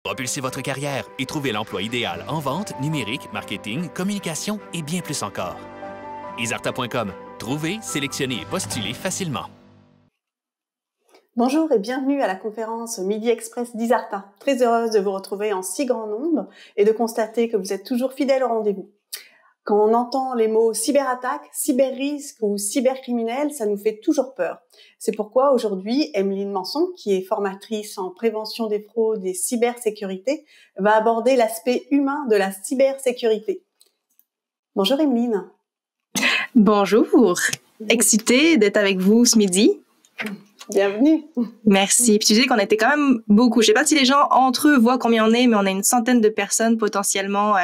Propulsez votre carrière et trouvez l'emploi idéal en vente, numérique, marketing, communication et bien plus encore. Isarta.com. Trouvez, sélectionnez et postulez facilement. Bonjour et bienvenue à la conférence Midi Express d'Isarta. Très heureuse de vous retrouver en si grand nombre et de constater que vous êtes toujours fidèles au rendez-vous. Quand on entend les mots cyberattaque, cyberrisque ou cybercriminel, ça nous fait toujours peur. C'est pourquoi aujourd'hui, Emeline Manson, qui est formatrice en prévention des fraudes et cybersécurité, va aborder l'aspect humain de la cybersécurité. Bonjour Emeline. Bonjour. Excitée d'être avec vous ce midi. Bienvenue. Merci. Puis tu dis qu'on était quand même beaucoup. Je sais pas si les gens entre eux voient combien on est, mais on a une centaine de personnes potentiellement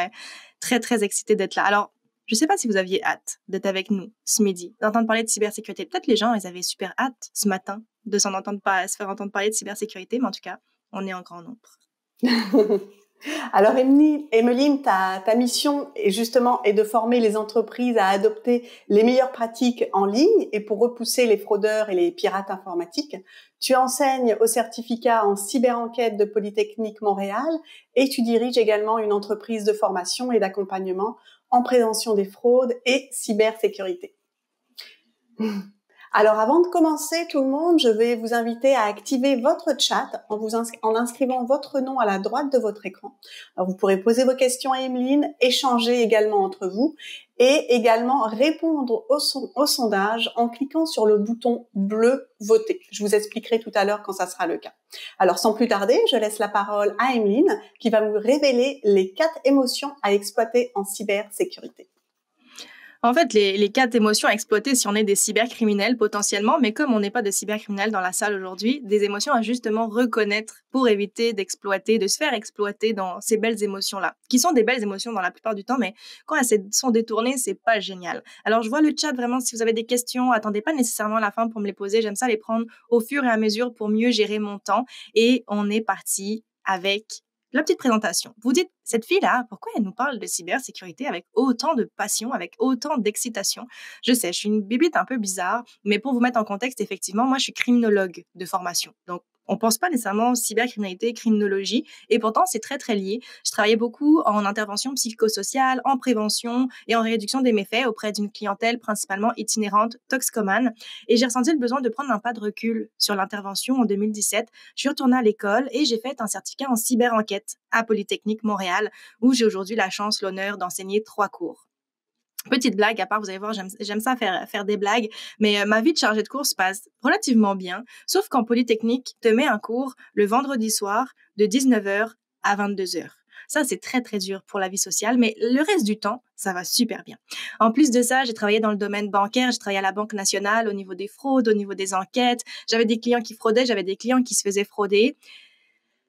très, très excitées d'être là. Alors, je sais pas si vous aviez hâte d'être avec nous ce midi, d'entendre parler de cybersécurité. Peut-être les gens, ils avaient super hâte ce matin de se faire entendre parler de cybersécurité, mais en tout cas, on est en grand nombre. Alors Emeline, ta mission est de former les entreprises à adopter les meilleures pratiques en ligne et pour repousser les fraudeurs et les pirates informatiques. Tu enseignes au certificat en cyberenquête de Polytechnique Montréal et tu diriges également une entreprise de formation et d'accompagnement en prévention des fraudes et cybersécurité. Alors, avant de commencer, tout le monde, je vais vous inviter à activer votre chat en inscrivant votre nom à la droite de votre écran. Alors, vous pourrez poser vos questions à Emeline, échanger également entre vous et également répondre au sondage en cliquant sur le bouton bleu « Voter ». Je vous expliquerai tout à l'heure quand ça sera le cas. Alors, sans plus tarder, je laisse la parole à Emeline qui va vous révéler les 4 émotions à exploiter en cybersécurité. En fait, les 4 émotions à exploiter si on est des cybercriminels potentiellement, mais comme on n'est pas des cybercriminels dans la salle aujourd'hui, des émotions à justement reconnaître pour éviter d'exploiter, de se faire exploiter dans ces belles émotions-là, qui sont des belles émotions dans la plupart du temps, mais quand elles sont détournées, c'est pas génial. Alors, je vois le chat vraiment, si vous avez des questions, attendez pas nécessairement à la fin pour me les poser, j'aime ça les prendre au fur et à mesure pour mieux gérer mon temps. Et on est parti avec la petite présentation. Vous dites, cette fille-là, pourquoi elle nous parle de cybersécurité avec autant de passion, avec autant d'excitation? Je sais, je suis une bibite un peu bizarre, mais pour vous mettre en contexte, effectivement, moi, je suis criminologue de formation. Donc, on pense pas nécessairement cybercriminalité, criminologie, et pourtant, c'est très, très lié. Je travaillais beaucoup en intervention psychosociale, en prévention et en réduction des méfaits auprès d'une clientèle principalement itinérante, toxicomane, et j'ai ressenti le besoin de prendre un pas de recul sur l'intervention en 2017. Je suis retournée à l'école et j'ai fait un certificat en cyberenquête à Polytechnique Montréal, où j'ai aujourd'hui la chance, l'honneur d'enseigner 3 cours. Petite blague, à part, vous allez voir, j'aime ça faire des blagues, mais ma vie de chargée de cours se passe relativement bien, sauf qu'en Polytechnique, te met un cours le vendredi soir de 19h à 22h. Ça, c'est très, très dur pour la vie sociale, mais le reste du temps, ça va super bien. En plus de ça, j'ai travaillé dans le domaine bancaire, j'ai travaillé à la Banque nationale au niveau des fraudes, au niveau des enquêtes. J'avais des clients qui fraudaient, j'avais des clients qui se faisaient frauder.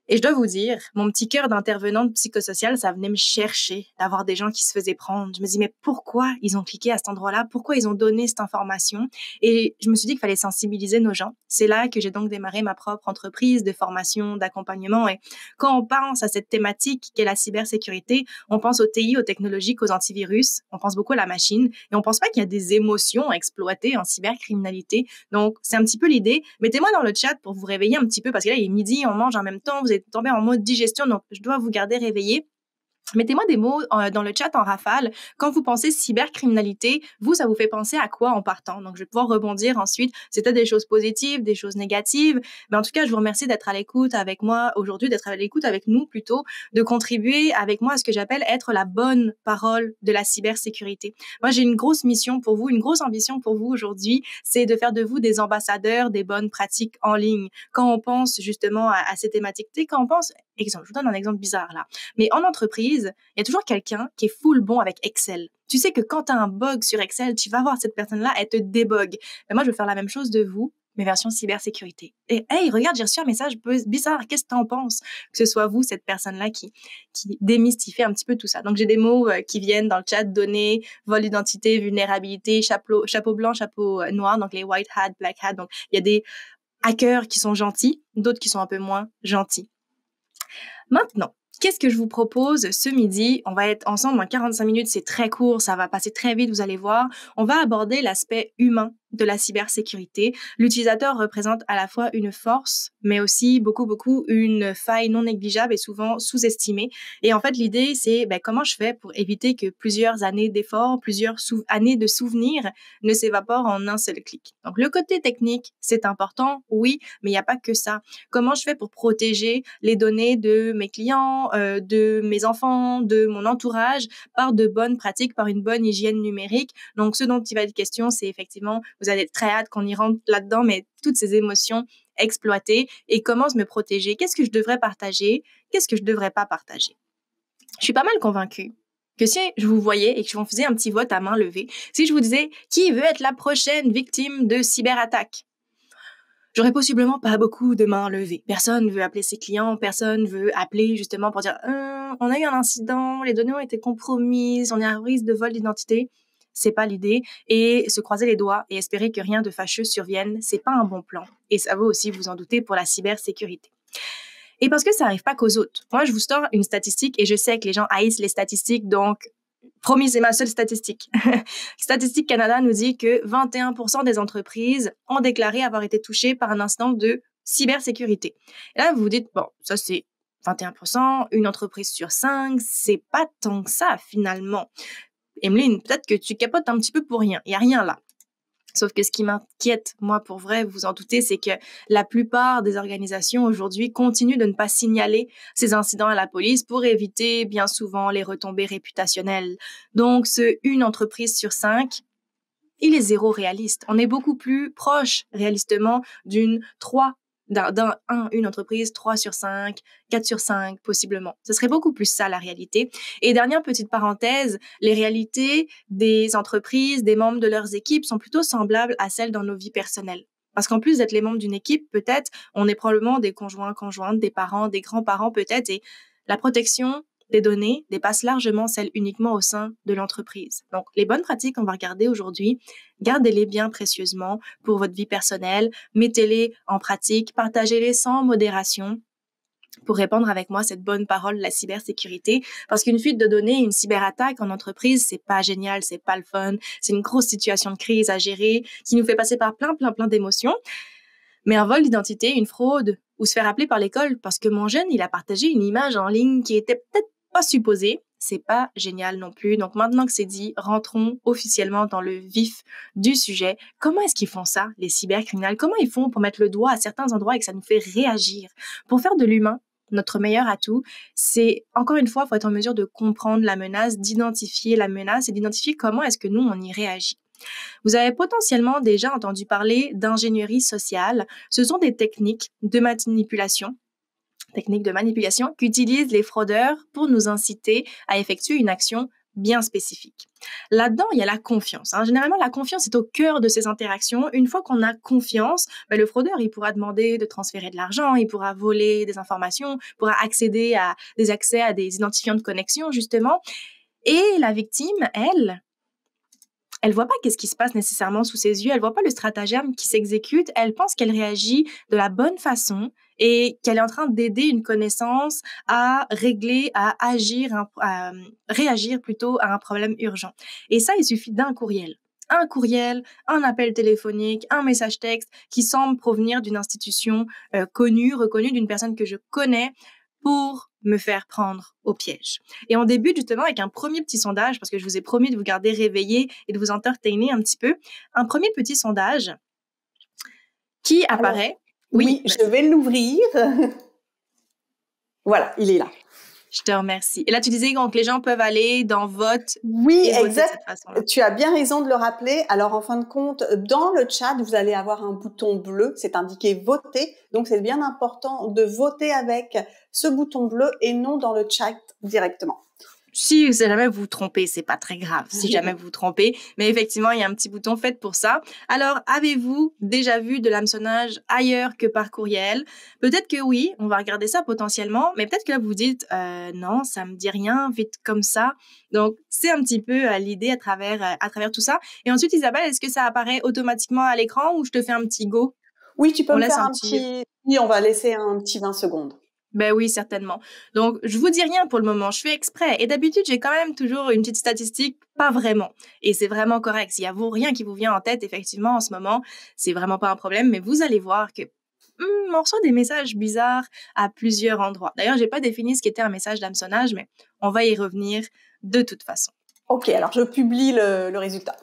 Et je dois vous dire, mon petit cœur d'intervenante psychosociale, ça venait me chercher d'avoir des gens qui se faisaient prendre. Je me dis, mais pourquoi ils ont cliqué à cet endroit-là? Pourquoi ils ont donné cette information? Et je me suis dit qu'il fallait sensibiliser nos gens. C'est là que j'ai donc démarré ma propre entreprise de formation, d'accompagnement. Et quand on pense à cette thématique qu'est la cybersécurité, on pense aux TI, aux technologies, aux antivirus. On pense beaucoup à la machine. Et on pense pas qu'il y a des émotions à exploiter en cybercriminalité. Donc, c'est un petit peu l'idée. Mettez-moi dans le chat pour vous réveiller un petit peu parce que là, il est midi, on mange en même temps. Vous êtes tombé en mode digestion, donc je dois vous garder réveillé. Mettez-moi des mots dans le chat en rafale. Quand vous pensez cybercriminalité, ça vous fait penser à quoi en partant? Donc, je vais pouvoir rebondir ensuite. C'était des choses positives, des choses négatives. Mais en tout cas, je vous remercie d'être à l'écoute avec moi aujourd'hui, d'être à l'écoute avec nous plutôt, de contribuer avec moi à ce que j'appelle être la bonne parole de la cybersécurité. Moi, j'ai une grosse mission pour vous, une grosse ambition pour vous aujourd'hui, c'est de faire de vous des ambassadeurs des bonnes pratiques en ligne. Quand on pense justement à ces thématiques, quand on pense, exemple, je vous donne un exemple bizarre là, mais en entreprise, il y a toujours quelqu'un qui est full bon avec Excel. Tu sais que quand tu as un bug sur Excel, tu vas voir cette personne-là, elle te débug. Mais moi, je veux faire la même chose de vous, mais version cybersécurité. Et hey, regarde, j'ai reçu un message bizarre, qu'est-ce que t'en penses? Que ce soit vous, cette personne-là qui démystifie un petit peu tout ça. Donc, j'ai des mots qui viennent dans le chat, données, vol d'identité, vulnérabilité, chapeau blanc, chapeau noir, donc les white hat, black hat. Donc, il y a des hackers qui sont gentils, d'autres qui sont un peu moins gentils. Maintenant, qu'est-ce que je vous propose ce midi? On va être ensemble en 45 minutes, c'est très court, ça va passer très vite, vous allez voir. On va aborder l'aspect humain de la cybersécurité. L'utilisateur représente à la fois une force, mais aussi beaucoup une faille non négligeable et souvent sous-estimée. Et en fait, l'idée, c'est comment je fais pour éviter que plusieurs années d'efforts, plusieurs années de souvenirs ne s'évaporent en un seul clic. Donc, le côté technique, c'est important, oui, mais il n'y a pas que ça. Comment je fais pour protéger les données de mes clients, de mes enfants, de mon entourage par de bonnes pratiques, par une bonne hygiène numérique? Donc, ce dont il va être question, c'est effectivement, vous avez très hâte qu'on y rentre là-dedans, mais toutes ces émotions exploitées et comment me protéger. Qu'est-ce que je devrais partager? Qu'est-ce que je devrais pas partager? Je suis pas mal convaincue que si je vous voyais et que je vous faisais un petit vote à main levée, si je vous disais qui veut être la prochaine victime de cyberattaque, j'aurais possiblement pas beaucoup de mains levées. Personne veut appeler ses clients, personne veut appeler justement pour dire on a eu un incident, les données ont été compromises, on est à risque de vol d'identité. C'est pas l'idée. Et se croiser les doigts et espérer que rien de fâcheux survienne, c'est pas un bon plan. Et ça vaut aussi, vous en doutez, pour la cybersécurité. Et parce que ça arrive pas qu'aux autres. Moi, je vous sors une statistique et je sais que les gens haïssent les statistiques, donc promis, c'est ma seule statistique. Statistique Canada nous dit que 21% des entreprises ont déclaré avoir été touchées par un incident de cybersécurité. Et là, vous vous dites, bon, ça c'est 21%, une entreprise sur 5, c'est pas tant que ça finalement. Emeline, peut-être que tu capotes un petit peu pour rien. Il n'y a rien là. Sauf que ce qui m'inquiète, moi, pour vrai, vous en doutez, c'est que la plupart des organisations aujourd'hui continuent de ne pas signaler ces incidents à la police pour éviter bien souvent les retombées réputationnelles. Donc, une entreprise sur 5, il est zéro réaliste. On est beaucoup plus proche, réalistement, d'une une entreprise 3 sur 5, 4 sur 5, possiblement. Ce serait beaucoup plus ça, la réalité. Et dernière petite parenthèse, les réalités des entreprises, des membres de leurs équipes sont plutôt semblables à celles dans nos vies personnelles. Parce qu'en plus d'être les membres d'une équipe, peut-être, on est probablement des conjoints, conjointes, des parents, des grands-parents, peut-être, et la protection des données dépasse largement celle uniquement au sein de l'entreprise. Donc, les bonnes pratiques qu'on va regarder aujourd'hui, gardez-les bien précieusement pour votre vie personnelle, mettez-les en pratique, partagez-les sans modération pour répandre avec moi cette bonne parole de la cybersécurité. Parce qu'une fuite de données, une cyberattaque en entreprise, c'est pas génial, c'est pas le fun, c'est une grosse situation de crise à gérer qui nous fait passer par plein d'émotions. Mais un vol d'identité, une fraude, ou se faire appeler par l'école parce que mon jeune, il a partagé une image en ligne qui était peut-être pas supposée, c'est pas génial non plus. Donc maintenant que c'est dit, rentrons officiellement dans le vif du sujet. Comment est-ce qu'ils font ça, les cybercriminels? Comment ils font pour mettre le doigt à certains endroits et que ça nous fait réagir? Pour faire de l'humain notre meilleur atout, c'est, encore une fois, il faut être en mesure de comprendre la menace, d'identifier la menace et d'identifier comment est-ce que nous, on y réagit. Vous avez potentiellement déjà entendu parler d'ingénierie sociale. Ce sont des techniques de manipulation qu'utilisent les fraudeurs pour nous inciter à effectuer une action bien spécifique. Là-dedans, il y a la confiance. Généralement, la confiance est au cœur de ces interactions. Une fois qu'on a confiance, le fraudeur, il pourra demander de transférer de l'argent, il pourra voler des informations, pourra accéder à des accès à des identifiants de connexion, justement. Et la victime, elle voit pas qu'est-ce qui se passe nécessairement sous ses yeux, elle voit pas le stratagème qui s'exécute, elle pense qu'elle réagit de la bonne façon et qu'elle est en train d'aider une connaissance à régler, à réagir plutôt à un problème urgent. Et ça, il suffit d'un courriel. Un courriel, un appel téléphonique, un message texte qui semble provenir d'une institution reconnue, d'une personne que je connais, pour me faire prendre au piège. Et on débute justement avec un premier petit sondage, parce que je vous ai promis de vous garder réveillés et de vous entertainer un petit peu. Un premier petit sondage qui apparaît... Alors, oui, je vais l'ouvrir. Voilà, il est là. Je te remercie. Et là, tu disais donc les gens peuvent aller dans vote. Oui, exact. Tu as bien raison de le rappeler. Alors, en fin de compte, dans le chat, vous allez avoir un bouton bleu. C'est indiqué voter. Donc, c'est bien important de voter avec ce bouton bleu et non dans le chat directement. Si jamais vous vous trompez, c'est pas très grave. Si jamais vous vous trompez, mais effectivement, il y a un petit bouton fait pour ça. Alors, avez-vous déjà vu de l'hameçonnage ailleurs que par courriel? Peut-être que oui, on va regarder ça potentiellement, mais peut-être que là, vous vous dites non, ça me dit rien, vite comme ça. Donc, c'est un petit peu l'idée à travers tout ça. Et ensuite, Isabelle, est-ce que ça apparaît automatiquement à l'écran ou je te fais un petit go? Oui, tu peux me faire un petit... Oui, on va laisser un petit 20 secondes. Ben oui, certainement. Donc, je vous dis rien pour le moment, je fais exprès. Et d'habitude, j'ai quand même toujours une petite statistique, pas vraiment. Et c'est vraiment correct. S'il y a rien qui vous vient en tête, effectivement, en ce moment, c'est vraiment pas un problème. Mais vous allez voir que on reçoit des messages bizarres à plusieurs endroits. D'ailleurs, j'ai pas défini ce qu'était un message d'hameçonnage, mais on va y revenir de toute façon. Ok, alors je publie le résultat.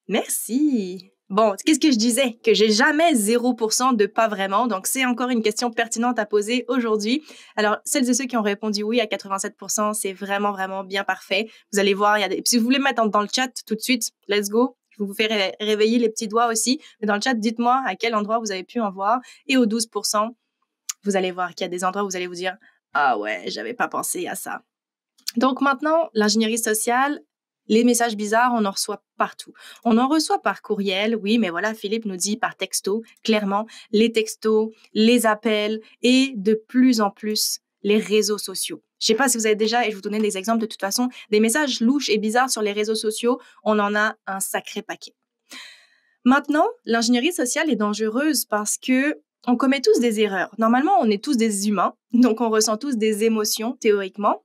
Merci. Bon, qu'est-ce que je disais? Que j'ai jamais 0% de pas vraiment. Donc, c'est encore une question pertinente à poser aujourd'hui. Alors, celles et ceux qui ont répondu oui à 87%, c'est vraiment, vraiment bien parfait. Vous allez voir, si vous voulez mettre dans le chat tout de suite, let's go. Je vous fais réveiller les petits doigts aussi. Mais dans le chat, dites-moi à quel endroit vous avez pu en voir. Et aux 12%, vous allez voir qu'il y a des endroits où vous allez vous dire « Ah ouais, j'avais pas pensé à ça ». Donc maintenant, l'ingénierie sociale, les messages bizarres, on en reçoit partout. On en reçoit par courriel, oui, mais voilà, Philippe nous dit par texto, clairement, les textos, les appels et de plus en plus, les réseaux sociaux. Je sais pas si vous avez déjà, et je vous donnais des exemples de toute façon, des messages louches et bizarres sur les réseaux sociaux, on en a un sacré paquet. Maintenant, l'ingénierie sociale est dangereuse parce que on commet tous des erreurs. Normalement, on est tous des humains, donc on ressent tous des émotions, théoriquement.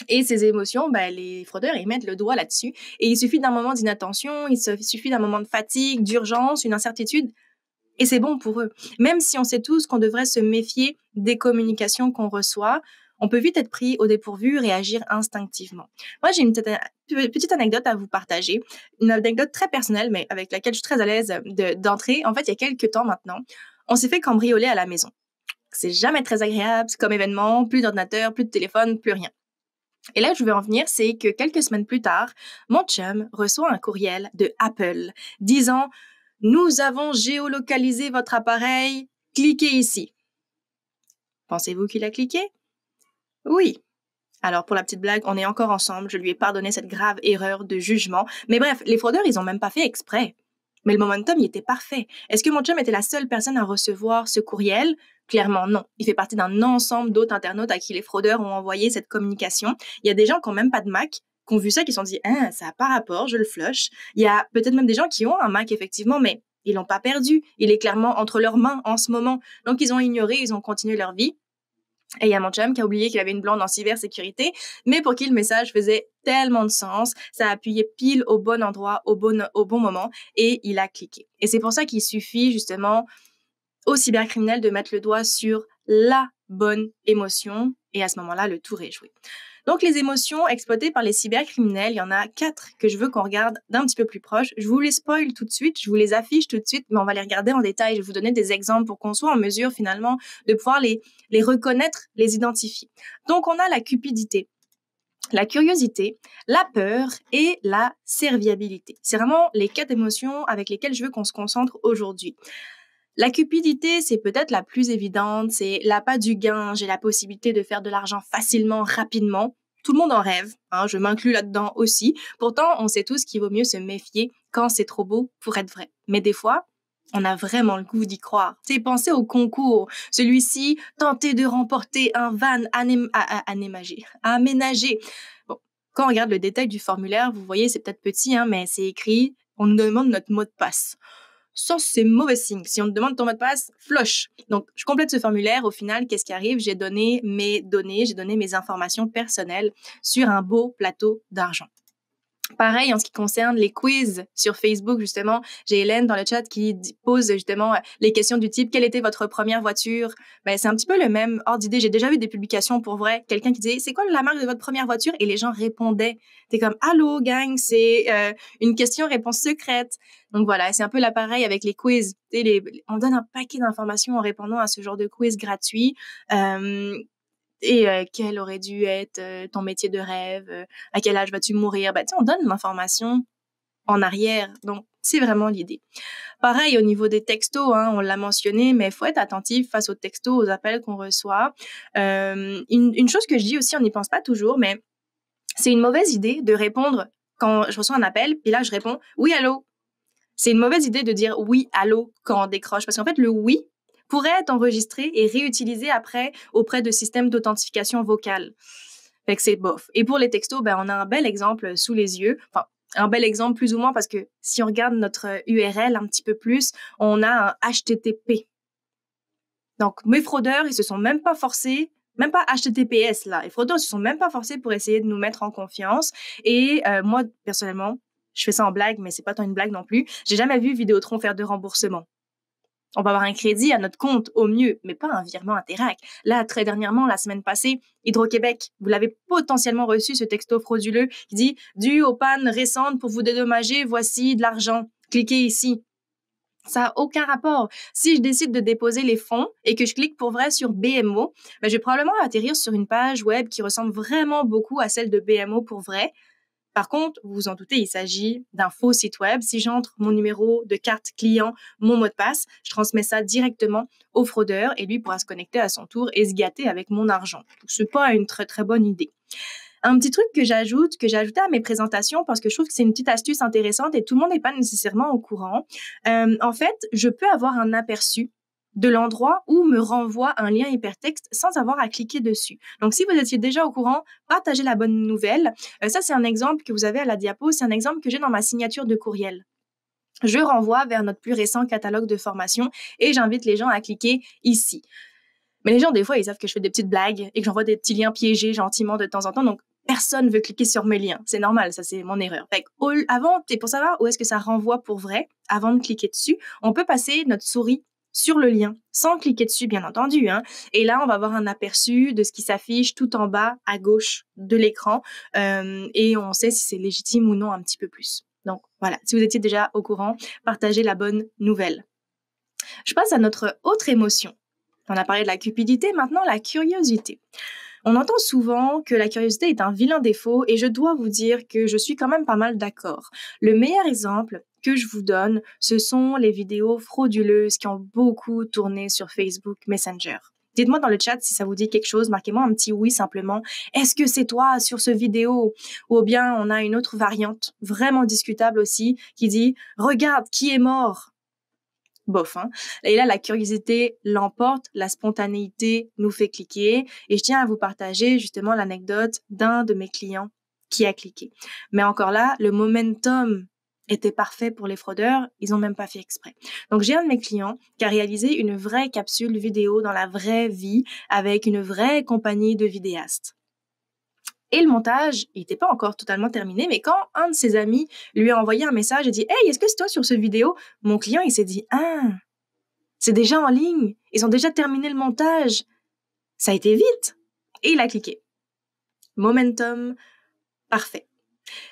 Et ces émotions, les fraudeurs, ils mettent le doigt là-dessus. Et il suffit d'un moment d'inattention, il suffit d'un moment de fatigue, d'urgence, une incertitude, et c'est bon pour eux. Même si on sait tous qu'on devrait se méfier des communications qu'on reçoit, on peut vite être pris au dépourvu, réagir instinctivement. Moi, j'ai une petite anecdote à vous partager, une anecdote très personnelle, mais avec laquelle je suis très à l'aise d'entrer. En fait, il y a quelques temps maintenant, on s'est fait cambrioler à la maison. C'est jamais très agréable comme événement, plus d'ordinateur, plus de téléphone, plus rien. Et là où je veux en venir, c'est que quelques semaines plus tard, mon chum reçoit un courriel de Apple disant « Nous avons géolocalisé votre appareil, cliquez ici ». Pensez-vous qu'il a cliqué? Oui. Alors, pour la petite blague, on est encore ensemble, je lui ai pardonné cette grave erreur de jugement. Mais bref, les fraudeurs, ils ont même pas fait exprès. Mais le momentum, il était parfait. Est-ce que mon chum était la seule personne à recevoir ce courriel? Clairement, non. Il fait partie d'un ensemble d'autres internautes à qui les fraudeurs ont envoyé cette communication. Il y a des gens qui n'ont même pas de Mac, qui ont vu ça, qui se sont dit « Ah, ça n'a pas rapport, je le flush ». Il y a peut-être même des gens qui ont un Mac, effectivement, mais ils l'ont pas perdu. Il est clairement entre leurs mains en ce moment. Donc, ils ont ignoré, ils ont continué leur vie. Et il y a mon chum qui a oublié qu'il avait une blonde en cybersécurité, mais pour qui le message faisait tellement de sens, ça a appuyé pile au bon endroit, au bon moment, et il a cliqué. Et c'est pour ça qu'il suffit justement au cybercriminel de mettre le doigt sur la bonne émotion, et à ce moment-là, le tour est joué. Donc, les émotions exploitées par les cybercriminels, il y en a 4 que je veux qu'on regarde d'un petit peu plus proche. Je vous les spoil tout de suite, je vous les affiche tout de suite, mais on va les regarder en détail. Je vais vous donner des exemples pour qu'on soit en mesure, finalement, de pouvoir les reconnaître, les identifier. Donc, on a la cupidité, la curiosité, la peur et la serviabilité. C'est vraiment les 4 émotions avec lesquelles je veux qu'on se concentre aujourd'hui. La cupidité, c'est peut-être la plus évidente, c'est l'appât du gain, j'ai la possibilité de faire de l'argent facilement, rapidement. Tout le monde en rêve, je m'inclus là-dedans aussi. Pourtant, on sait tous qu'il vaut mieux se méfier quand c'est trop beau pour être vrai. Mais des fois, on a vraiment le goût d'y croire. C'est penser au concours. Celui-ci, tenter de remporter un van aménagé. Bon, quand on regarde le détail du formulaire, vous voyez, c'est peut-être petit, mais c'est écrit, on nous demande notre mot de passe. Ça, c'est mauvais signe. Si on te demande ton mot de passe, flush. Donc, je complète ce formulaire. Au final, qu'est-ce qui arrive? J'ai donné mes données, j'ai donné mes informations personnelles sur un beau plateau d'argent. Pareil, en ce qui concerne les quiz sur Facebook, justement, j'ai Hélène dans le chat qui pose justement les questions du type « Quelle était votre première voiture ?» C'est un petit peu le même ordre d'idée. J'ai déjà vu des publications pour vrai. Quelqu'un qui disait « C'est quoi la marque de votre première voiture ?» Et les gens répondaient. T'es comme « Allô, gang, c'est une question-réponse secrète. » Donc voilà, c'est un peu l'appareil avec les quiz. On donne un paquet d'informations en répondant à ce genre de quiz gratuit. Et quel aurait dû être ton métier de rêve, à quel âge vas-tu mourir, on donne l'information en arrière, donc c'est vraiment l'idée. Pareil au niveau des textos, on l'a mentionné, mais il faut être attentif face aux textos, aux appels qu'on reçoit. Une chose que je dis aussi, on n'y pense pas toujours, mais c'est une mauvaise idée de répondre quand je reçois un appel, puis là je réponds « oui, allô ». C'est une mauvaise idée de dire « oui, allô » quand on décroche, parce qu'en fait le « oui » pourrait être enregistré et réutilisé après auprès de systèmes d'authentification vocale. Fait que c'est bof. Et pour les textos, on a un bel exemple sous les yeux. Enfin, un bel exemple plus ou moins parce que si on regarde notre URL un petit peu plus, on a un HTTP. Donc, mes fraudeurs, ils se sont même pas forcés même pas HTTPS là. Les fraudeurs ne se sont même pas forcés pour essayer de nous mettre en confiance. Et moi, personnellement, je fais ça en blague, mais c'est pas tant une blague non plus. J'ai jamais vu Vidéotron faire de remboursement. On va avoir un crédit à notre compte au mieux, mais pas un virement Interac. Là, très dernièrement, la semaine passée, Hydro-Québec, vous l'avez potentiellement reçu, ce texto frauduleux qui dit « Dû aux pannes récentes pour vous dédommager, voici de l'argent. Cliquez ici. » Ça n'a aucun rapport. Si je décide de déposer les fonds et que je clique pour vrai sur BMO, je vais probablement atterrir sur une page web qui ressemble vraiment beaucoup à celle de BMO pour vrai. Par contre, vous vous en doutez, il s'agit d'un faux site web. Si j'entre mon numéro de carte client, mon mot de passe, je transmets ça directement au fraudeur et lui pourra se connecter à son tour et se gâter avec mon argent. C'est pas une très très bonne idée. Un petit truc que j'ai ajouté à mes présentations parce que je trouve que c'est une petite astuce intéressante et tout le monde n'est pas nécessairement au courant. En fait, je peux avoir un aperçu de l'endroit où me renvoie un lien hypertexte sans avoir à cliquer dessus. Donc, si vous étiez déjà au courant, partagez la bonne nouvelle. Ça, c'est un exemple que vous avez à la diapo. C'est un exemple que j'ai dans ma signature de courriel. Je renvoie vers notre plus récent catalogue de formation et j'invite les gens à cliquer ici. Mais les gens, des fois, ils savent que je fais des petites blagues et que j'envoie des petits liens piégés gentiment de temps en temps. Donc, personne ne veut cliquer sur mes liens. C'est normal, ça, c'est mon erreur. Fait avant, pour savoir où est-ce que ça renvoie pour vrai, avant de cliquer dessus, on peut passer notre souris sur le lien, sans cliquer dessus, bien entendu. Et là, on va avoir un aperçu de ce qui s'affiche tout en bas à gauche de l'écran et on sait si c'est légitime ou non un petit peu plus. Donc, voilà, si vous étiez déjà au courant, partagez la bonne nouvelle. Je passe à notre autre émotion. On a parlé de la cupidité, maintenant la curiosité. On entend souvent que la curiosité est un vilain défaut et je dois vous dire que je suis quand même pas mal d'accord. Le meilleur exemple que je vous donne, ce sont les vidéos frauduleuses qui ont beaucoup tourné sur Facebook Messenger. Dites-moi dans le chat si ça vous dit quelque chose, marquez-moi un petit oui simplement. Est-ce que c'est toi sur ce vidéo? Ou bien on a une autre variante, vraiment discutable aussi, qui dit « Regarde qui est mort !» Bof, Et là, la curiosité l'emporte, la spontanéité nous fait cliquer. Et je tiens à vous partager justement l'anecdote d'un de mes clients qui a cliqué. Mais encore là, le momentum était parfait pour les fraudeurs. Ils n'ont même pas fait exprès. Donc, j'ai un de mes clients qui a réalisé une vraie capsule vidéo dans la vraie vie avec une vraie compagnie de vidéastes. Et le montage, il n'était pas encore totalement terminé, mais quand un de ses amis lui a envoyé un message et dit « Hey, est-ce que c'est toi sur ce vidéo ?» Mon client, il s'est dit « Ah, c'est déjà en ligne, ils ont déjà terminé le montage. Ça a été vite. » Et il a cliqué. Momentum, parfait.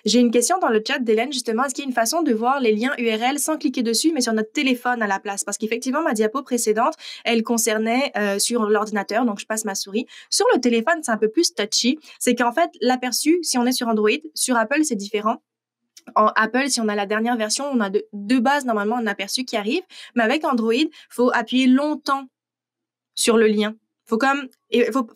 J'ai une question dans le chat d'Hélène, justement. Est-ce qu'il y a une façon de voir les liens URL sans cliquer dessus, mais sur notre téléphone à la place? Parce qu'effectivement, ma diapo précédente, elle concernait sur l'ordinateur, donc je passe ma souris. Sur le téléphone, c'est un peu plus touchy. C'est qu'en fait, l'aperçu, si on est sur Android, sur Apple, c'est différent. En Apple, si on a la dernière version, on a de base, normalement, un aperçu qui arrive. Mais avec Android, il faut appuyer longtemps sur le lien. Faut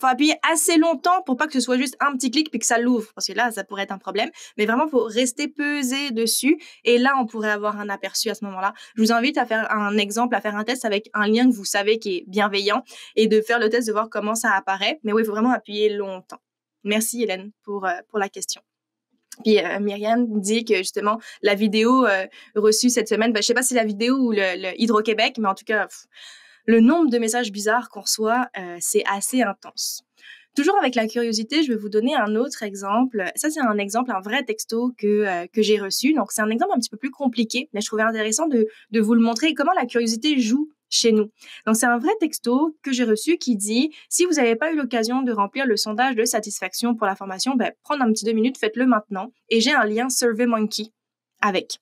appuyer assez longtemps pour pas que ce soit juste un petit clic puis que ça l'ouvre, parce que là, ça pourrait être un problème. Mais vraiment, faut rester pesé dessus et là, on pourrait avoir un aperçu à ce moment-là. Je vous invite à faire un exemple, à faire un test avec un lien que vous savez qui est bienveillant et de faire le test de voir comment ça apparaît. Mais oui, il faut vraiment appuyer longtemps. Merci Hélène pour la question. Puis Myriam dit que justement la vidéo reçue cette semaine, je sais pas si c'est la vidéo ou le Hydro-Québec, mais en tout cas le nombre de messages bizarres qu'on reçoit, c'est assez intense. Toujours avec la curiosité, je vais vous donner un autre exemple. Ça, c'est un exemple, un vrai texto que j'ai reçu. Donc, c'est un exemple un petit peu plus compliqué, mais je trouvais intéressant de vous le montrer comment la curiosité joue chez nous. Donc, c'est un vrai texto que j'ai reçu qui dit « Si vous n'avez pas eu l'occasion de remplir le sondage de satisfaction pour la formation, prenez un petit 2 minutes, faites-le maintenant. » Et j'ai un lien SurveyMonkey avec.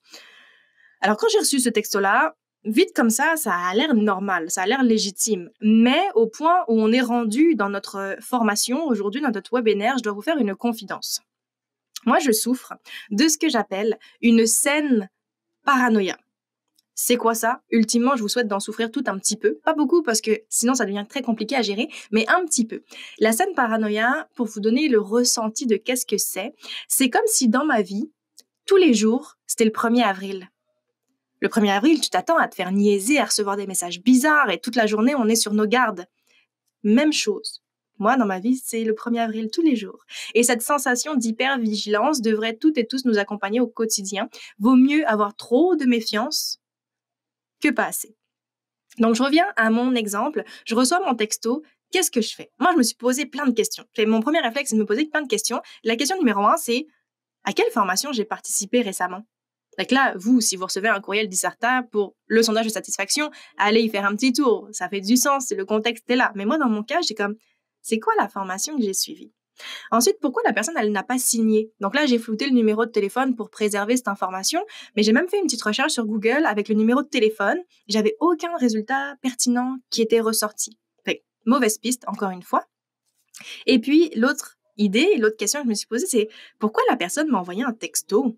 Alors, quand j'ai reçu ce texto-là, vite comme ça a l'air normal, ça a l'air légitime. Mais au point où on est rendu dans notre formation, aujourd'hui, dans notre webinaire, je dois vous faire une confidence. Moi, je souffre de ce que j'appelle une saine paranoïa. C'est quoi ça? Ultimement, je vous souhaite d'en souffrir tout un petit peu. Pas beaucoup parce que sinon ça devient très compliqué à gérer, mais un petit peu. La saine paranoïa, pour vous donner le ressenti de qu'est-ce que c'est comme si dans ma vie, tous les jours, c'était le 1er avril. Le 1er avril, tu t'attends à te faire niaiser, à recevoir des messages bizarres et toute la journée, on est sur nos gardes. Même chose. Moi, dans ma vie, c'est le 1er avril tous les jours. Et cette sensation d'hypervigilance devrait toutes et tous nous accompagner au quotidien. Vaut mieux avoir trop de méfiance que pas assez. Donc, je reviens à mon exemple. Je reçois mon texto qu'est-ce que je fais? Moi, je me suis posé plein de questions. Mon premier réflexe, c'est de me poser plein de questions. La question numéro 1, c'est à quelle formation j'ai participé récemment? Donc là, vous, si vous recevez un courriel d'Isarta pour le sondage de satisfaction, allez y faire un petit tour. Ça fait du sens, le contexte est là. Mais moi, dans mon cas, j'ai comme, c'est quoi la formation que j'ai suivie? Ensuite, pourquoi la personne, elle n'a pas signé? Donc là, j'ai flouté le numéro de téléphone pour préserver cette information, mais j'ai même fait une petite recherche sur Google avec le numéro de téléphone. J'avais aucun résultat pertinent qui était ressorti. Fait, mauvaise piste, encore une fois. Et puis, l'autre question que je me suis posée, c'est pourquoi la personne m'a envoyé un texto?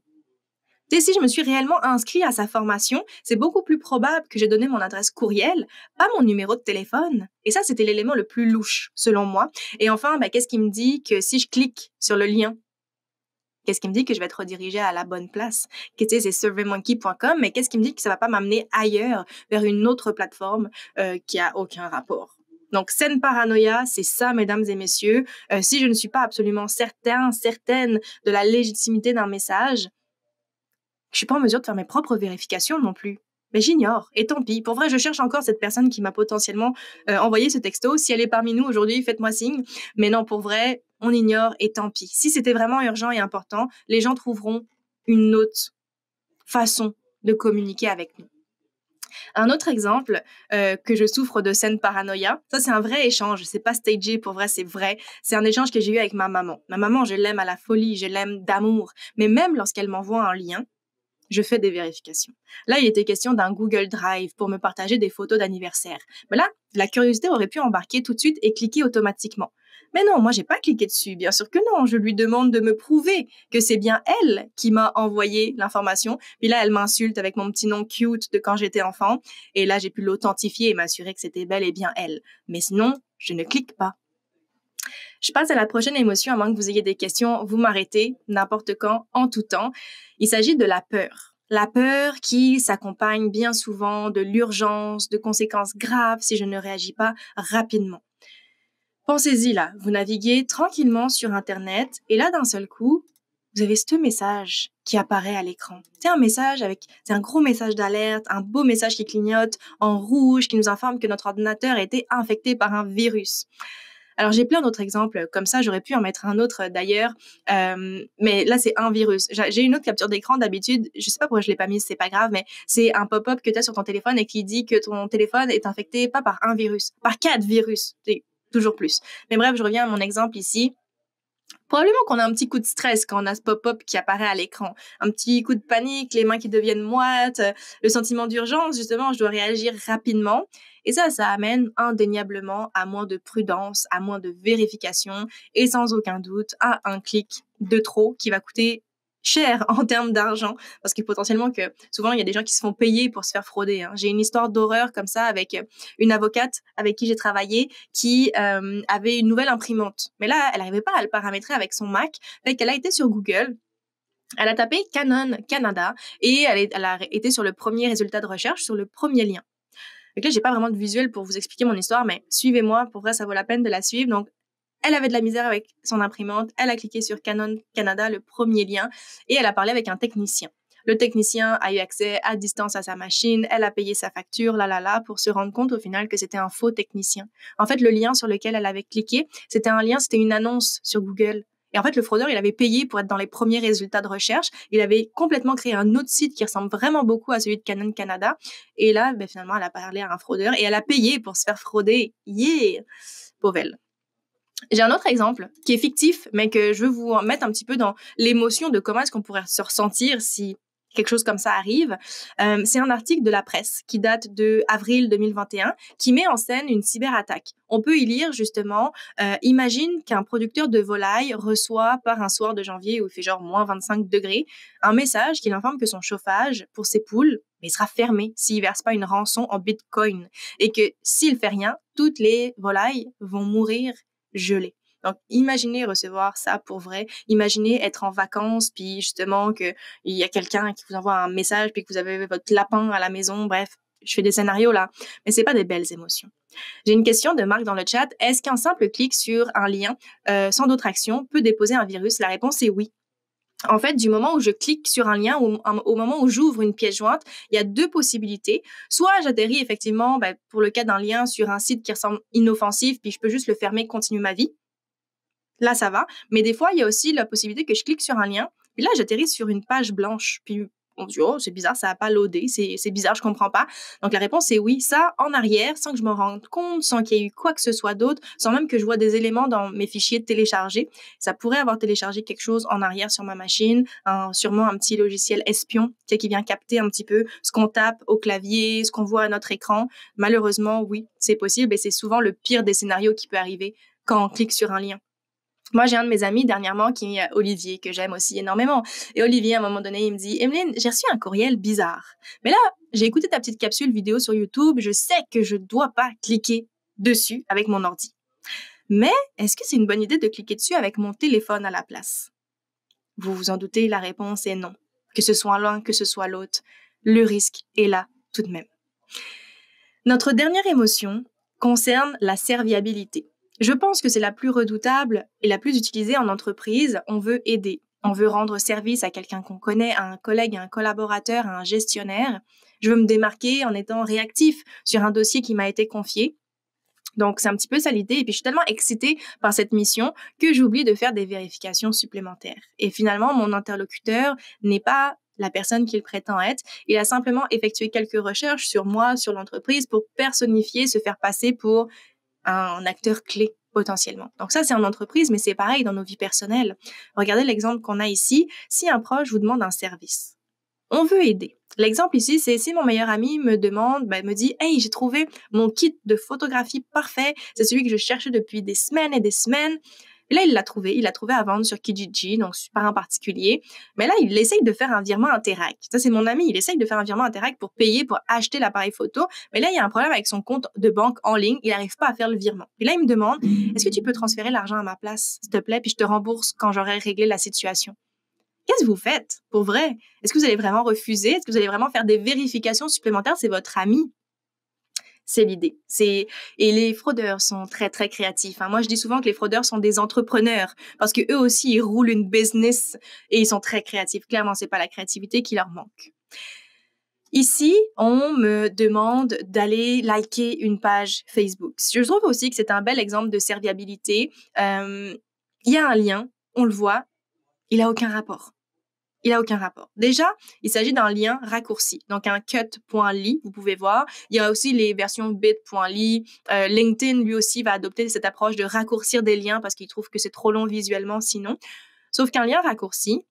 Et si je me suis réellement inscrit à sa formation, c'est beaucoup plus probable que j'ai donné mon adresse courriel, pas mon numéro de téléphone. Et ça, c'était l'élément le plus louche, selon moi. Et enfin, qu'est-ce qui me dit que si je clique sur le lien, qu'est-ce qui me dit que je vais être redirigée à la bonne place? C'est surveymonkey.com, mais qu'est-ce qui me dit que ça va pas m'amener ailleurs, vers une autre plateforme qui a aucun rapport? Donc, saine paranoïa, c'est ça, mesdames et messieurs. Si je ne suis pas absolument certaine de la légitimité d'un message, je suis pas en mesure de faire mes propres vérifications non plus. Mais j'ignore, et tant pis. Pour vrai, je cherche encore cette personne qui m'a potentiellement envoyé ce texto. Si elle est parmi nous aujourd'hui, faites-moi signe. Mais non, pour vrai, on ignore, et tant pis. Si c'était vraiment urgent et important, les gens trouveront une autre façon de communiquer avec nous. Un autre exemple que je souffre de saine paranoïa, ça c'est un vrai échange, c'est pas stagé, pour vrai, c'est vrai. C'est un échange que j'ai eu avec ma maman. Ma maman, je l'aime à la folie, je l'aime d'amour. Mais même lorsqu'elle m'envoie un lien, je fais des vérifications. Là, il était question d'un Google Drive pour me partager des photos d'anniversaire. Mais là, la curiosité aurait pu embarquer tout de suite et cliquer automatiquement. Mais non, moi, j'ai pas cliqué dessus. Bien sûr que non. Je lui demande de me prouver que c'est bien elle qui m'a envoyé l'information. Puis là, elle m'insulte avec mon petit nom cute de quand j'étais enfant. Et là, j'ai pu l'authentifier et m'assurer que c'était bel et bien elle. Mais sinon, je ne clique pas. Je passe à la prochaine émotion, à moins que vous ayez des questions, vous m'arrêtez n'importe quand, en tout temps. Il s'agit de la peur. La peur qui s'accompagne bien souvent de l'urgence, de conséquences graves si je ne réagis pas rapidement. Pensez-y là, vous naviguez tranquillement sur Internet et là d'un seul coup, vous avez ce message qui apparaît à l'écran. C'est un gros message d'alerte, un beau message qui clignote en rouge qui nous informe que notre ordinateur a été infecté par un virus. Alors, j'ai plein d'autres exemples comme ça. J'aurais pu en mettre un autre d'ailleurs. Mais là, c'est un virus. J'ai une autre capture d'écran d'habitude. Je sais pas pourquoi je l'ai pas mise, c'est pas grave, mais c'est un pop-up que tu as sur ton téléphone et qui dit que ton téléphone est infecté pas par un virus, par 4 virus. C'est toujours plus. Mais bref, je reviens à mon exemple ici. Probablement qu'on a un petit coup de stress quand on a ce pop-up qui apparaît à l'écran. Un petit coup de panique, les mains qui deviennent moites, le sentiment d'urgence, justement, je dois réagir rapidement. Et ça amène indéniablement à moins de prudence, à moins de vérification et sans aucun doute à un clic de trop qui va coûter cher en termes d'argent, parce que potentiellement que souvent il y a des gens qui se font payer pour se faire frauder. J'ai une histoire d'horreur comme ça avec une avocate avec qui j'ai travaillé qui avait une nouvelle imprimante. Mais là, elle n'arrivait pas à le paramétrer avec son Mac, fait qu'elle a été sur Google. Elle a tapé Canon Canada et elle a été sur le premier résultat de recherche, sur le premier lien. Donc là, j'ai pas vraiment de visuel pour vous expliquer mon histoire, mais suivez-moi, pour vrai, ça vaut la peine de la suivre. Donc, elle avait de la misère avec son imprimante, elle a cliqué sur Canon Canada, le premier lien, et elle a parlé avec un technicien. Le technicien a eu accès à distance à sa machine, elle a payé sa facture, pour se rendre compte au final que c'était un faux technicien. En fait, le lien sur lequel elle avait cliqué, c'était une annonce sur Google. Et en fait, le fraudeur, il avait payé pour être dans les premiers résultats de recherche. Il avait complètement créé un autre site qui ressemble vraiment beaucoup à celui de Canon Canada. Et là, finalement, elle a parlé à un fraudeur et elle a payé pour se faire frauder. Yeah! Pauvre elle. J'ai un autre exemple qui est fictif, mais que je veux vous mettre un petit peu dans l'émotion de comment est-ce qu'on pourrait se ressentir si quelque chose comme ça arrive. C'est un article de la presse qui date de avril 2021 qui met en scène une cyberattaque. On peut y lire justement, imagine qu'un producteur de volailles reçoit par un soir de janvier où il fait genre moins 25 degrés, un message qui l'informe que son chauffage pour ses poules sera fermé s'il verse pas une rançon en bitcoin et que s'il fait rien, toutes les volailles vont mourir gelées. Donc, imaginez recevoir ça pour vrai. Imaginez être en vacances, puis justement qu'il y a quelqu'un qui vous envoie un message, puis que vous avez votre lapin à la maison. Bref, je fais des scénarios là, mais c'est pas des belles émotions. J'ai une question de Marc dans le chat. Est-ce qu'un simple clic sur un lien sans d'autres actions peut déposer un virus? La réponse est oui. En fait, du moment où je clique sur un lien, au moment où j'ouvre une pièce jointe, il y a deux possibilités. Soit j'atterris effectivement, pour le cas d'un lien, sur un site qui ressemble inoffensif, puis je peux juste le fermer, continuer ma vie. Là, ça va. Mais des fois, il y a aussi la possibilité que je clique sur un lien, puis là, j'atterris sur une page blanche. Puis on se dit, oh, c'est bizarre, ça n'a pas loadé, c'est bizarre, je comprends pas. Donc la réponse est oui, ça en arrière, sans que je me rende compte, sans qu'il y ait eu quoi que ce soit d'autre, sans même que je vois des éléments dans mes fichiers téléchargés. Ça pourrait avoir téléchargé quelque chose en arrière sur ma machine, sûrement un petit logiciel espion qui vient capter un petit peu ce qu'on tape au clavier, ce qu'on voit à notre écran. Malheureusement, oui, c'est possible et c'est souvent le pire des scénarios qui peut arriver quand on clique sur un lien. Moi, j'ai un de mes amis dernièrement qui est Olivier, que j'aime aussi énormément. Et Olivier, à un moment donné, il me dit « Emeline, j'ai reçu un courriel bizarre. Mais là, j'ai écouté ta petite capsule vidéo sur YouTube, je sais que je dois pas cliquer dessus avec mon ordi. Mais est-ce que c'est une bonne idée de cliquer dessus avec mon téléphone à la place? » Vous vous en doutez, la réponse est non. Que ce soit l'un, que ce soit l'autre, le risque est là tout de même. Notre dernière émotion concerne la serviabilité. Je pense que c'est la plus redoutable et la plus utilisée en entreprise. On veut aider. On veut rendre service à quelqu'un qu'on connaît, à un collègue, à un collaborateur, à un gestionnaire. Je veux me démarquer en étant réactif sur un dossier qui m'a été confié. Donc, c'est un petit peu ça l'idée. Et puis, je suis tellement excitée par cette mission que j'oublie de faire des vérifications supplémentaires. Et finalement, mon interlocuteur n'est pas la personne qu'il prétend être. Il a simplement effectué quelques recherches sur moi, sur l'entreprise, pour personnifier, se faire passer pour un acteur clé potentiellement. Donc ça, c'est en entreprise, mais c'est pareil dans nos vies personnelles. Regardez l'exemple qu'on a ici. Si un proche vous demande un service, on veut aider. L'exemple ici, c'est si mon meilleur ami me dit « Hey, j'ai trouvé mon kit de photographie parfait. C'est celui que je cherchais depuis des semaines et des semaines. » Et là, il l'a trouvé à vendre sur Kijiji, donc par un particulier. Mais là, il essaye de faire un virement Interac. Ça, c'est mon ami. Il essaye de faire un virement Interac pour payer, pour acheter l'appareil photo. Mais là, il y a un problème avec son compte de banque en ligne. Il n'arrive pas à faire le virement. Et là, il me demande, est-ce que tu peux transférer l'argent à ma place, s'il te plaît, puis je te rembourse quand j'aurai réglé la situation? Qu'est-ce que vous faites, pour vrai? Est-ce que vous allez vraiment refuser? Est-ce que vous allez vraiment faire des vérifications supplémentaires? C'est votre ami. C'est l'idée. Et les fraudeurs sont très, très créatifs. Moi, je dis souvent que les fraudeurs sont des entrepreneurs parce que eux aussi, ils roulent une business et ils sont très créatifs. Clairement, c'est pas la créativité qui leur manque. Ici, on me demande d'aller liker une page Facebook. Je trouve aussi que c'est un bel exemple de serviabilité. Il y a un lien, on le voit, il a aucun rapport. Déjà, il s'agit d'un lien raccourci, donc un cut.ly, vous pouvez voir. Il y a aussi les versions bit.ly. LinkedIn, lui aussi, va adopter cette approche de raccourcir des liens parce qu'il trouve que c'est trop long visuellement sinon. Sauf qu'un lien raccourci,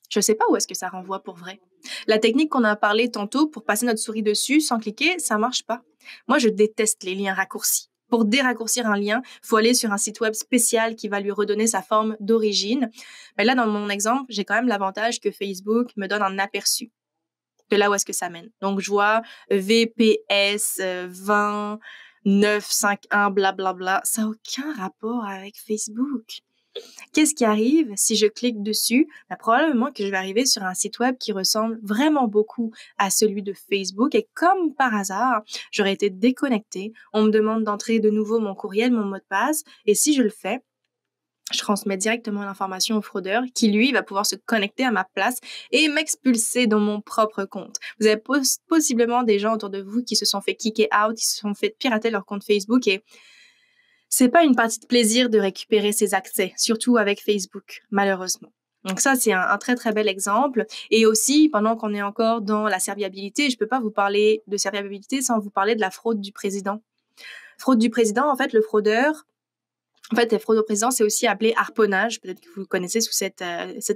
je ne sais pas où est-ce que ça renvoie pour vrai. La technique qu'on a parlé tantôt pour passer notre souris dessus sans cliquer, ça marche pas. Moi, je déteste les liens raccourcis. Pour déraccourcir un lien, il faut aller sur un site web spécial qui va lui redonner sa forme d'origine. Mais là, dans mon exemple, j'ai quand même l'avantage que Facebook me donne un aperçu de là où est-ce que ça mène. Donc, je vois VPS 20 951 blablabla. Ça n'a aucun rapport avec Facebook. Qu'est-ce qui arrive si je clique dessus? Probablement que je vais arriver sur un site web qui ressemble vraiment beaucoup à celui de Facebook et comme par hasard, j'aurais été déconnectée. On me demande d'entrer de nouveau mon courriel, mon mot de passe et si je le fais, je transmets directement l'information au fraudeur qui, lui, va pouvoir se connecter à ma place et m'expulser dans mon propre compte. Vous avez possiblement des gens autour de vous qui se sont fait kicker out, qui se sont fait pirater leur compte Facebook et c'est pas une partie de plaisir de récupérer ses accès, surtout avec Facebook, malheureusement. Donc ça, c'est un très, très bel exemple. Et aussi, pendant qu'on est encore dans la serviabilité, je peux pas vous parler de serviabilité sans vous parler de la fraude du président. Fraude du président, en fait, le fraude au président, c'est aussi appelé harponnage. Peut-être que vous connaissez sous cette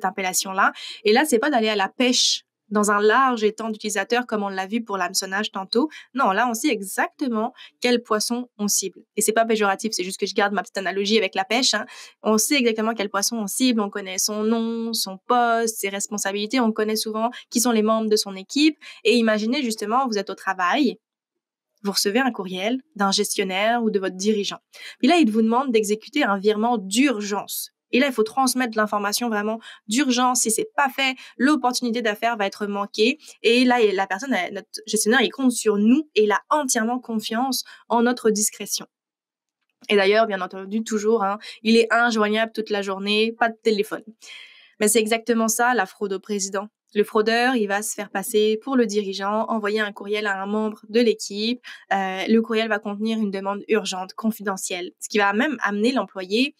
appellation-là. Et là, c'est pas d'aller à la pêche dans un large étang d'utilisateurs comme on l'a vu pour l'hameçonnage tantôt. Non, là, on sait exactement quel poisson on cible. Et c'est pas péjoratif, c'est juste que je garde ma petite analogie avec la pêche. On sait exactement quel poisson on cible, on connaît son nom, son poste, ses responsabilités, on connaît souvent qui sont les membres de son équipe. Et imaginez justement, vous êtes au travail, vous recevez un courriel d'un gestionnaire ou de votre dirigeant. Puis là, il vous demande d'exécuter un virement d'urgence. Et là, il faut transmettre l'information vraiment d'urgence. Si c'est pas fait, l'opportunité d'affaires va être manquée. Et là, la personne, notre gestionnaire, il compte sur nous et il a entièrement confiance en notre discrétion. Et d'ailleurs, bien entendu, toujours, il est injoignable toute la journée, pas de téléphone. Mais c'est exactement ça, la fraude au président. Le fraudeur, il va se faire passer pour le dirigeant, envoyer un courriel à un membre de l'équipe. Le courriel va contenir une demande urgente, confidentielle, ce qui va même amener l'employé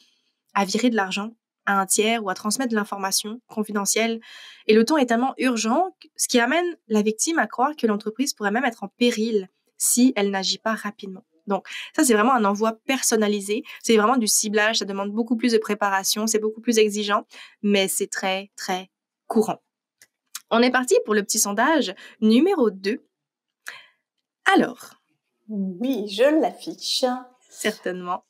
à virer de l'argent à un tiers ou à transmettre de l'information confidentielle. Et le ton est tellement urgent, ce qui amène la victime à croire que l'entreprise pourrait même être en péril si elle n'agit pas rapidement. Donc, ça, c'est vraiment un envoi personnalisé. C'est vraiment du ciblage. Ça demande beaucoup plus de préparation. C'est beaucoup plus exigeant, mais c'est très, très courant. On est parti pour le petit sondage numéro 2. Alors. Oui, je l'affiche. Certainement.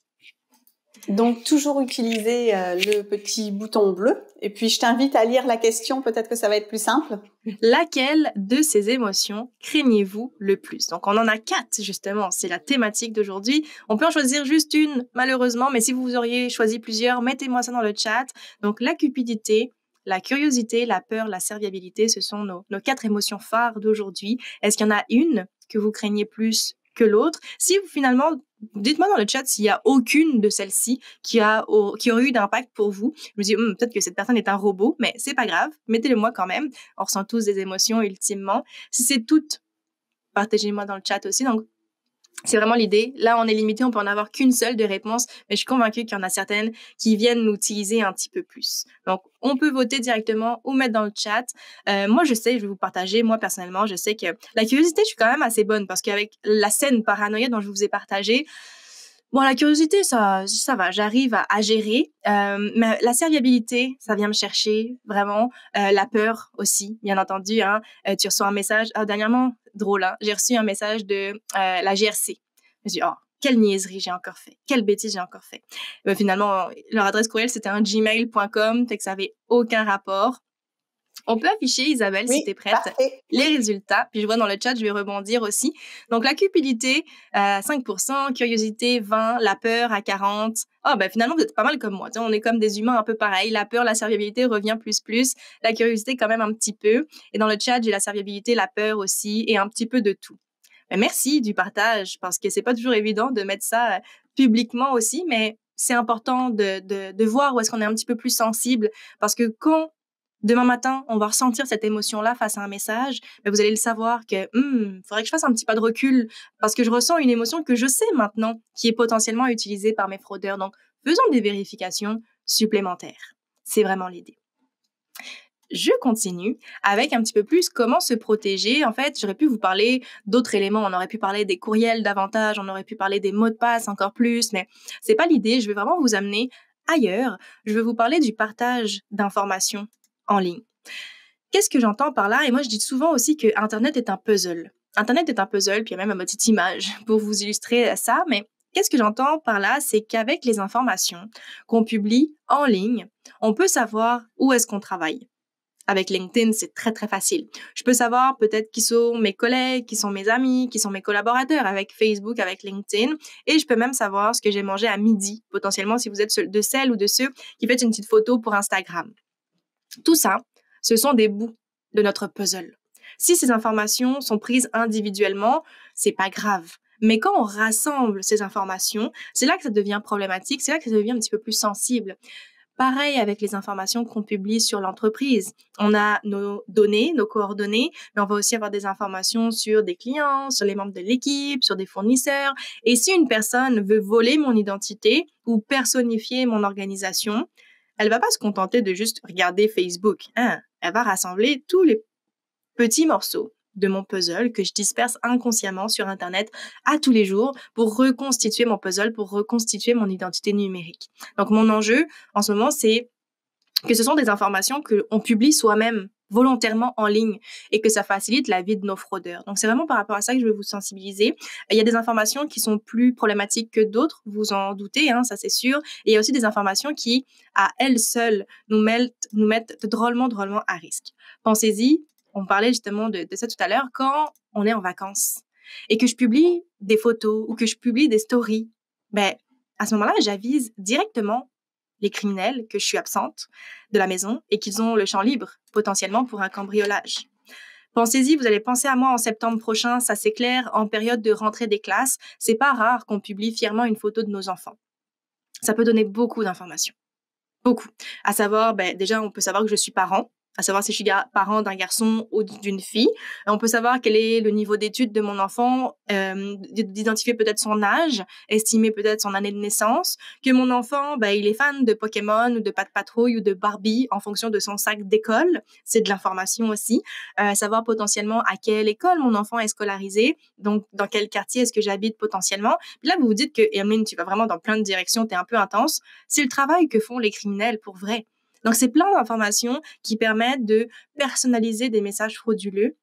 Donc, toujours utiliser le petit bouton bleu. Et puis, je t'invite à lire la question. Peut-être que ça va être plus simple. Laquelle de ces émotions craignez-vous le plus? Donc, on en a 4, justement. C'est la thématique d'aujourd'hui. On peut en choisir juste une, malheureusement. Mais si vous auriez choisi plusieurs, mettez-moi ça dans le chat. Donc, la cupidité, la curiosité, la peur, la serviabilité, ce sont nos 4 émotions phares d'aujourd'hui. Est-ce qu'il y en a une que vous craignez plus que l'autre? Si vous, finalement, dites-moi dans le chat s'il y a aucune de celles-ci qui aurait eu d'impact pour vous. Je me dis, peut-être que cette personne est un robot, mais c'est pas grave. Mettez-le moi quand même. On ressent tous des émotions ultimement. Si c'est toutes, partagez-moi dans le chat aussi. Donc, c'est vraiment l'idée. Là, on est limité, on peut en avoir qu'une seule de réponse, mais je suis convaincue qu'il y en a certaines qui viennent nous utiliser un petit peu plus. Donc, on peut voter directement ou mettre dans le chat. Moi, je sais, je vais vous partager, moi, personnellement, je sais que la curiosité, je suis quand même assez bonne parce qu'avec la scène paranoïa dont je vous ai partagé, bon, la curiosité, ça va, j'arrive à gérer. Mais la serviabilité, ça vient me chercher, vraiment. La peur aussi, bien entendu. Hein. Tu reçois un message. Dernièrement, drôle, hein, j'ai reçu un message de la GRC. Je me suis dit, quelle niaiserie j'ai encore fait. Quelle bêtise j'ai encore fait. Finalement, leur adresse courriel, c'était un gmail.com, fait que ça avait aucun rapport. On peut afficher, Isabelle, si tu es prête, parfait. les résultats. Puis je vois dans le chat, je vais rebondir aussi. Donc, la cupidité, 5%, curiosité, 20%, la peur à 40%. Finalement, vous êtes pas mal comme moi. On est comme des humains un peu pareils. La peur, la serviabilité revient plus. La curiosité, quand même un petit peu. Et dans le chat, j'ai la serviabilité, la peur aussi et un petit peu de tout. Merci du partage parce que c'est pas toujours évident de mettre ça publiquement aussi, mais c'est important de voir où est-ce qu'on est un petit peu plus sensible parce que quand demain matin, on va ressentir cette émotion-là face à un message, mais vous allez le savoir que faudrait que je fasse un petit pas de recul parce que je ressens une émotion que je sais maintenant qui est potentiellement utilisée par mes fraudeurs. Donc, faisons des vérifications supplémentaires. C'est vraiment l'idée. Je continue avec un petit peu plus comment se protéger. En fait, j'aurais pu vous parler d'autres éléments. On aurait pu parler des courriels davantage, on aurait pu parler des mots de passe encore plus, mais c'est pas l'idée. Je vais vraiment vous amener ailleurs. Je vais vous parler du partage d'informations en ligne. Qu'est-ce que j'entends par là? Et moi, je dis souvent aussi que Internet est un puzzle. Internet est un puzzle, puis il y a même une petite image pour vous illustrer ça, mais qu'est-ce que j'entends par là? C'est qu'avec les informations qu'on publie en ligne, on peut savoir où est-ce qu'on travaille. Avec LinkedIn, c'est très, très facile. Je peux savoir peut-être qui sont mes collègues, qui sont mes amis, qui sont mes collaborateurs avec Facebook, avec LinkedIn. Et je peux même savoir ce que j'ai mangé à midi, potentiellement si vous êtes de celles ou de ceux qui font une petite photo pour Instagram. Tout ça, ce sont des bouts de notre puzzle. Si ces informations sont prises individuellement, c'est pas grave. Mais quand on rassemble ces informations, c'est là que ça devient problématique, c'est là que ça devient un petit peu plus sensible. Pareil avec les informations qu'on publie sur l'entreprise. On a nos données, nos coordonnées, mais on va aussi avoir des informations sur des clients, sur les membres de l'équipe, sur des fournisseurs. Et si une personne veut voler mon identité ou personnifier mon organisation, elle va pas se contenter de juste regarder Facebook. Elle va rassembler tous les petits morceaux de mon puzzle que je disperse inconsciemment sur Internet à tous les jours pour reconstituer mon puzzle, pour reconstituer mon identité numérique. Donc, mon enjeu en ce moment, c'est que ce sont des informations qu'on publie soi-même volontairement en ligne et que ça facilite la vie de nos fraudeurs. Donc, c'est vraiment par rapport à ça que je veux vous sensibiliser. Il y a des informations qui sont plus problématiques que d'autres, vous en doutez, ça c'est sûr. Et il y a aussi des informations qui, à elles seules, nous mettent drôlement à risque. Pensez-y. On parlait justement de ça tout à l'heure, quand on est en vacances et que je publie des photos ou que je publie des stories, à ce moment-là, j'avise directement les criminels que je suis absente de la maison et qu'ils ont le champ libre, potentiellement pour un cambriolage. Pensez-y, vous allez penser à moi en septembre prochain, ça c'est clair, en période de rentrée des classes, c'est pas rare qu'on publie fièrement une photo de nos enfants. Ça peut donner beaucoup d'informations. Beaucoup. À savoir, déjà, on peut savoir que je suis parent, à savoir si je suis parent d'un garçon ou d'une fille. On peut savoir quel est le niveau d'études de mon enfant, d'identifier peut-être son âge, estimer peut-être son année de naissance, que mon enfant, il est fan de Pokémon ou de Pat' Patrouille ou de Barbie en fonction de son sac d'école. C'est de l'information aussi. Savoir potentiellement à quelle école mon enfant est scolarisé, donc dans quel quartier est-ce que j'habite potentiellement. Puis là, vous vous dites que, Emeline, tu vas vraiment dans plein de directions, tu es un peu intense. C'est le travail que font les criminels pour vrai. Donc, c'est plein d'informations qui permettent de personnaliser des messages frauduleux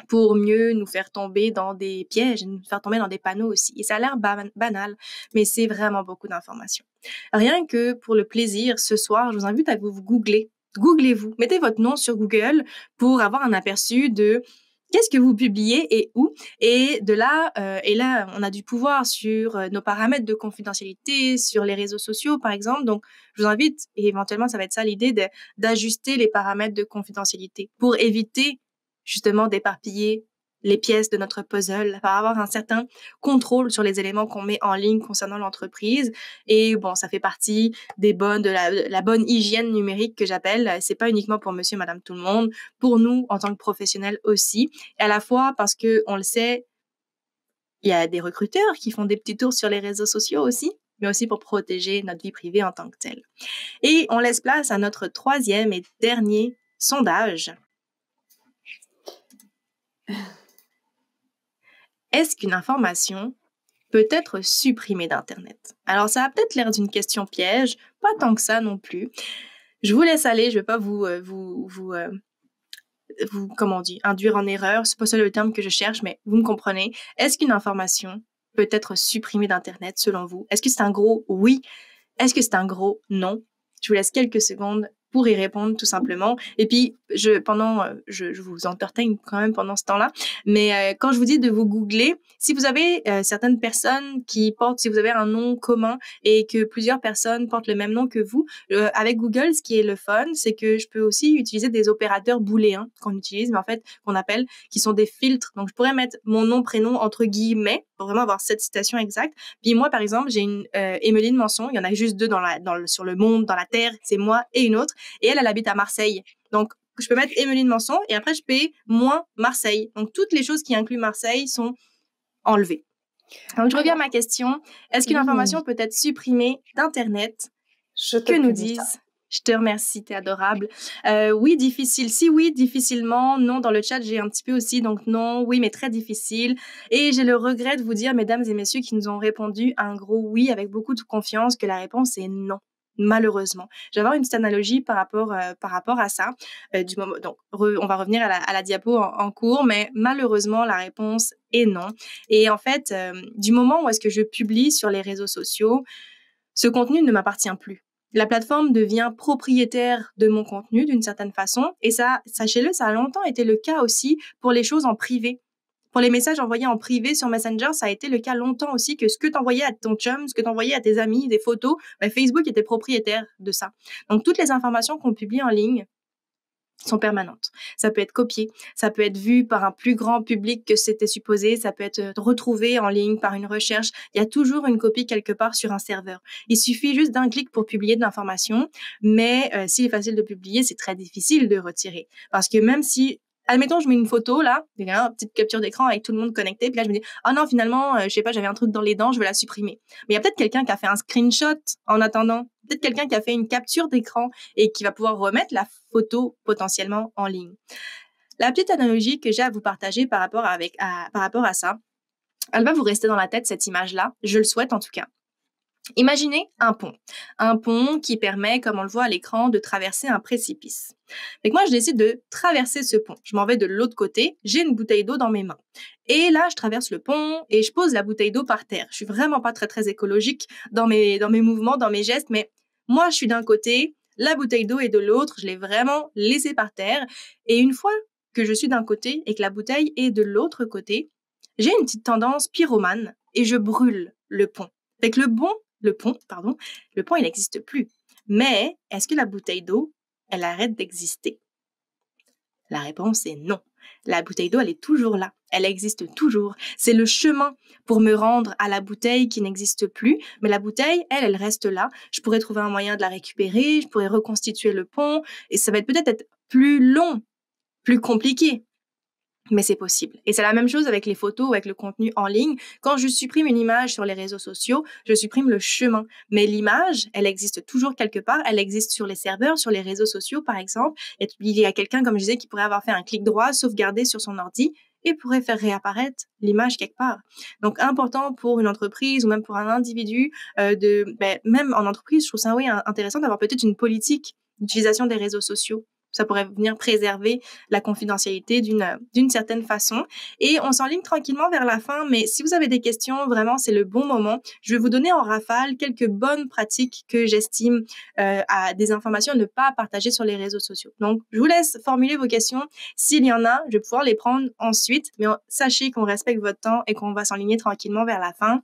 pour mieux nous faire tomber dans des pièges, nous faire tomber dans des panneaux aussi. Et ça a l'air banal, mais c'est vraiment beaucoup d'informations. Rien que pour le plaisir, ce soir, je vous invite à vous googler. Googlez-vous. Mettez votre nom sur Google pour avoir un aperçu de qu'est-ce que vous publiez et où. Et de là, on a du pouvoir sur nos paramètres de confidentialité, sur les réseaux sociaux, par exemple. Donc, je vous invite, et éventuellement, ça va être ça l'idée, d'ajuster les paramètres de confidentialité pour éviter justement d'éparpiller les pièces de notre puzzle, pour avoir un certain contrôle sur les éléments qu'on met en ligne concernant l'entreprise. Et bon, ça fait partie de la bonne hygiène numérique que j'appelle. C'est pas uniquement pour monsieur, madame, tout le monde, pour nous en tant que professionnels aussi. Et à la fois parce que on le sait, il y a des recruteurs qui font des petits tours sur les réseaux sociaux aussi, mais aussi pour protéger notre vie privée en tant que telle. Et on laisse place à notre troisième et dernier sondage. Est-ce qu'une information peut être supprimée d'Internet? Alors, ça a peut-être l'air d'une question piège, pas tant que ça non plus. Je vous laisse aller, je vais pas vous induire en erreur. C'est pas ça le terme que je cherche, mais vous me comprenez. Est-ce qu'une information peut être supprimée d'Internet selon vous? Est-ce que c'est un gros oui? Est-ce que c'est un gros non? Je vous laisse quelques secondes pour y répondre tout simplement. Et puis, je vous entertain quand même pendant ce temps-là. Mais quand je vous dis de vous googler, si vous avez certaines personnes si vous avez un nom commun et que plusieurs personnes portent le même nom que vous, avec Google, ce qui est le fun, c'est que je peux aussi utiliser des opérateurs booléens qu'on utilise, mais en fait, qu'on appelle, qui sont des filtres. Donc, je pourrais mettre mon nom, prénom entre guillemets pour vraiment avoir cette citation exacte. Puis moi, par exemple, j'ai une Emeline Manson. Il y en a juste deux sur le monde, dans la Terre. C'est moi et une autre. Et elle habite à Marseille. Donc, je peux mettre Emeline Manson et après, je paye moins Marseille. Donc, toutes les choses qui incluent Marseille sont enlevées. Donc, je reviens à ma question. Est-ce qu'une information peut être supprimée d'Internet? Que nous disent? Je te remercie, t'es adorable. Oui, difficile. Si oui, difficilement. Non, dans le chat, j'ai un petit peu aussi. Donc non, oui, mais très difficile. Et j'ai le regret de vous dire, mesdames et messieurs qui nous ont répondu un gros oui avec beaucoup de confiance, que la réponse est non. Malheureusement. Je vais avoir une petite analogie par rapport à ça. Donc, on va revenir à la diapo en cours, mais malheureusement, la réponse est non. Et en fait, du moment où est-ce que je publie sur les réseaux sociaux, ce contenu ne m'appartient plus. La plateforme devient propriétaire de mon contenu d'une certaine façon. Et ça, sachez-le, ça a longtemps été le cas aussi pour les choses en privé. Pour les messages envoyés en privé sur Messenger, ça a été le cas longtemps aussi que ce que tu envoyais à ton chum, ce que tu envoyais à tes amis, des photos, Facebook était propriétaire de ça. Donc, toutes les informations qu'on publie en ligne sont permanentes. Ça peut être copié, ça peut être vu par un plus grand public que c'était supposé, ça peut être retrouvé en ligne par une recherche. Il y a toujours une copie quelque part sur un serveur. Il suffit juste d'un clic pour publier de l'information, mais s'il est facile de publier, c'est très difficile de retirer. Parce que même si admettons, je mets une photo, là, une petite capture d'écran avec tout le monde connecté, puis là, je me dis, ah non, finalement, je sais pas, j'avais un truc dans les dents, je vais la supprimer. Mais il y a peut-être quelqu'un qui a fait un screenshot en attendant, peut-être quelqu'un qui a fait une capture d'écran et qui va pouvoir remettre la photo potentiellement en ligne. La petite analogie que j'ai à vous partager par rapport à ça, elle va vous rester dans la tête, cette image-là, je le souhaite en tout cas. Imaginez un pont qui permet, comme on le voit à l'écran, de traverser un précipice. Donc moi, je décide de traverser ce pont. Je m'en vais de l'autre côté, j'ai une bouteille d'eau dans mes mains. Et là, je traverse le pont et je pose la bouteille d'eau par terre. Je suis vraiment pas très, très écologique dans mes mouvements, dans mes gestes, mais moi, je suis d'un côté, la bouteille d'eau est de l'autre, je l'ai vraiment laissée par terre. Et une fois que je suis d'un côté et que la bouteille est de l'autre côté, j'ai une petite tendance pyromane et je brûle le pont. Fait que le pont, il n'existe plus. Mais est-ce que la bouteille d'eau, elle arrête d'exister? La réponse est non. la bouteille d'eau, elle est toujours là. Elle existe toujours. C'est le chemin pour me rendre à la bouteille qui n'existe plus. Mais la bouteille, elle reste là. Je pourrais trouver un moyen de la récupérer. Je pourrais reconstituer le pont. Et ça va peut-être être plus long, plus compliqué. Mais c'est possible. Et c'est la même chose avec les photos, avec le contenu en ligne. Quand je supprime une image sur les réseaux sociaux, je supprime le chemin. Mais l'image, elle existe toujours quelque part. Elle existe sur les serveurs, sur les réseaux sociaux, par exemple. Et il y a quelqu'un, comme je disais, qui pourrait avoir fait un clic droit, sauvegarder sur son ordi et pourrait faire réapparaître l'image quelque part. Donc, important pour une entreprise ou même pour un individu même en entreprise, je trouve ça intéressant d'avoir peut-être une politique d'utilisation des réseaux sociaux. Ça pourrait venir préserver la confidentialité d'une certaine façon. Et on s'enligne tranquillement vers la fin, mais si vous avez des questions, vraiment, c'est le bon moment. Je vais vous donner en rafale quelques bonnes pratiques que j'estime à des informations à ne pas partager sur les réseaux sociaux. Donc, je vous laisse formuler vos questions. S'il y en a, je vais pouvoir les prendre ensuite, mais sachez qu'on respecte votre temps et qu'on va s'enligner tranquillement vers la fin.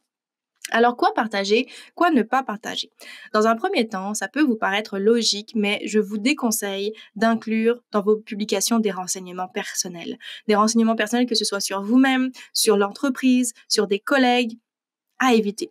Alors, quoi partager, quoi ne pas partager? Dans un premier temps, ça peut vous paraître logique, mais je vous déconseille d'inclure dans vos publications des renseignements personnels. Des renseignements personnels que ce soit sur vous-même, sur l'entreprise, sur des collègues, à éviter.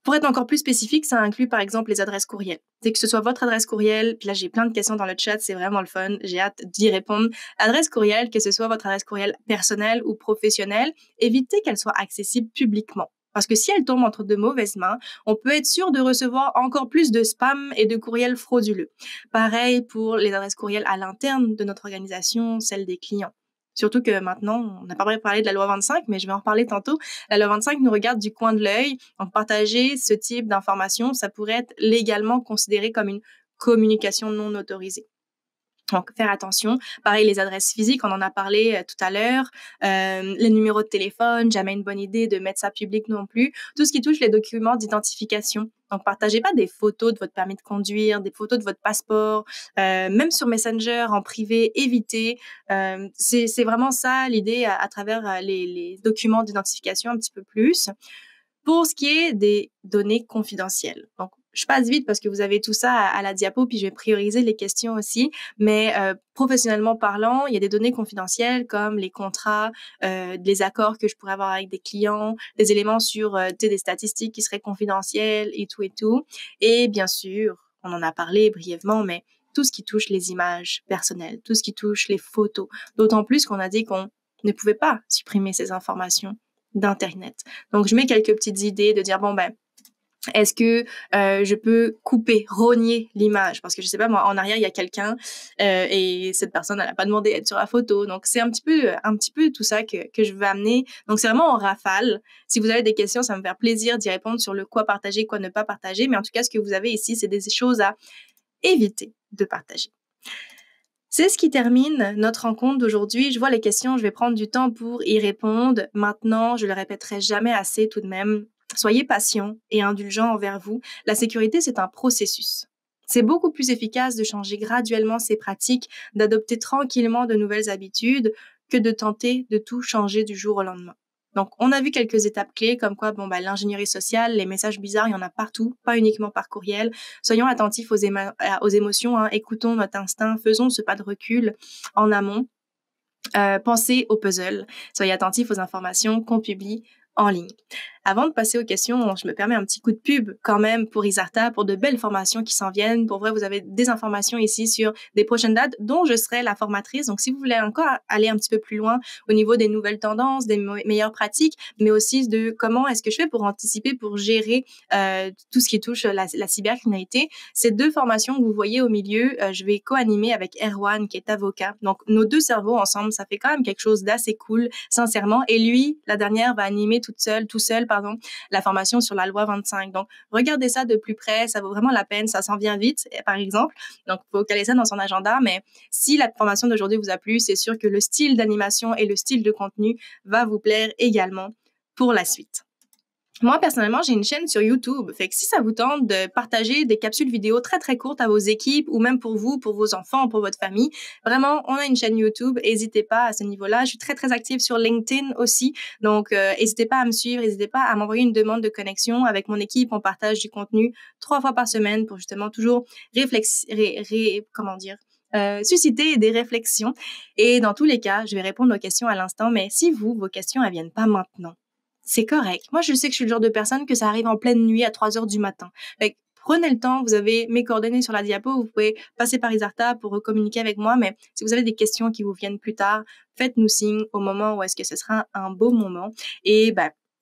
Pour être encore plus spécifique, ça inclut par exemple les adresses courriel. C'est que ce soit votre adresse courriel, puis là j'ai plein de questions dans le chat, c'est vraiment le fun, j'ai hâte d'y répondre. Adresse courriel, que ce soit votre adresse courriel personnelle ou professionnelle, évitez qu'elle soit accessible publiquement. Parce que si elle tombe entre de mauvaises mains, on peut être sûr de recevoir encore plus de spam et de courriels frauduleux. Pareil pour les adresses courriel à l'interne de notre organisation, celles des clients. Surtout que maintenant, on n'a pas parlé de la loi 25, mais je vais en reparler tantôt. La loi 25 nous regarde du coin de l'œil. Donc, partager ce type d'informations, ça pourrait être légalement considéré comme une communication non autorisée. Donc, faire attention. Pareil, les adresses physiques, on en a parlé tout à l'heure. Les numéros de téléphone, jamais une bonne idée de mettre ça public non plus. Tout ce qui touche les documents d'identification. Donc, partagez pas des photos de votre permis de conduire, des photos de votre passeport, même sur Messenger, en privé, évitez. C'est vraiment ça l'idée à travers les documents d'identification un petit peu plus. Pour ce qui est des données confidentielles. Donc, je passe vite parce que vous avez tout ça à la diapo, puis je vais prioriser les questions aussi. Mais professionnellement parlant, il y a des données confidentielles comme les contrats, les accords que je pourrais avoir avec des clients, des éléments sur des statistiques qui seraient confidentielles et tout et tout. Et bien sûr, on en a parlé brièvement, mais tout ce qui touche les images personnelles, tout ce qui touche les photos. D'autant plus qu'on a dit qu'on ne pouvait pas supprimer ces informations d'Internet. Donc, je mets quelques petites idées de dire, est-ce que je peux couper, rogner l'image? Parce que je sais pas, moi, en arrière, il y a quelqu'un et cette personne, elle a pas demandé à être sur la photo. Donc, c'est un petit peu tout ça que je veux amener. Donc, c'est vraiment en rafale. Si vous avez des questions, ça va me faire plaisir d'y répondre sur le quoi partager, quoi ne pas partager. Mais en tout cas, ce que vous avez ici, c'est des choses à éviter de partager. C'est ce qui termine notre rencontre d'aujourd'hui. Je vois les questions, je vais prendre du temps pour y répondre. Maintenant, je le répéterai jamais assez tout de même. Soyez patient et indulgent envers vous. La sécurité, c'est un processus. C'est beaucoup plus efficace de changer graduellement ses pratiques, d'adopter tranquillement de nouvelles habitudes, que de tenter de tout changer du jour au lendemain. Donc, on a vu quelques étapes clés, comme quoi, l'ingénierie sociale, les messages bizarres, il y en a partout, pas uniquement par courriel. Soyons attentifs aux émotions, hein. Écoutons notre instinct, faisons ce pas de recul en amont. Pensez au puzzle. Soyez attentifs aux informations qu'on publie en ligne. Avant de passer aux questions, je me permets un petit coup de pub quand même pour Isarta, pour de belles formations qui s'en viennent. Pour vrai, vous avez des informations ici sur des prochaines dates dont je serai la formatrice. Donc, si vous voulez encore aller un petit peu plus loin au niveau des nouvelles tendances, des meilleures pratiques, mais aussi de comment est-ce que je fais pour anticiper, pour gérer tout ce qui touche la cybercriminalité, ces deux formations que vous voyez au milieu, je vais co-animer avec Erwan, qui est avocat. Donc, nos deux cerveaux ensemble, ça fait quand même quelque chose d'assez cool, sincèrement. Et lui, la dernière, va animer tout seul, la formation sur la loi 25. Donc, regardez ça de plus près, ça vaut vraiment la peine, ça s'en vient vite, par exemple. Donc, il faut caler ça dans son agenda, mais si la formation d'aujourd'hui vous a plu, c'est sûr que le style d'animation et le style de contenu va vous plaire également pour la suite. Moi, personnellement, j'ai une chaîne sur YouTube. Fait que si ça vous tente de partager des capsules vidéo très, très courtes à vos équipes ou même pour vous, pour vos enfants, pour votre famille, vraiment, on a une chaîne YouTube. N'hésitez pas à ce niveau-là. Je suis très, très active sur LinkedIn aussi. Donc, n'hésitez pas à me suivre. N'hésitez pas à m'envoyer une demande de connexion. Avec mon équipe, on partage du contenu 3 fois par semaine pour justement toujours susciter des réflexions. Et dans tous les cas, je vais répondre aux questions à l'instant, mais si vos questions ne viennent pas maintenant, c'est correct. Moi, je sais que je suis le genre de personne que ça arrive en pleine nuit à 3 heures du matin. Fait que prenez le temps, vous avez mes coordonnées sur la diapo, vous pouvez passer par Isarta pour communiquer avec moi, mais si vous avez des questions qui vous viennent plus tard, faites-nous signe au moment où est-ce que ce sera un beau moment. Et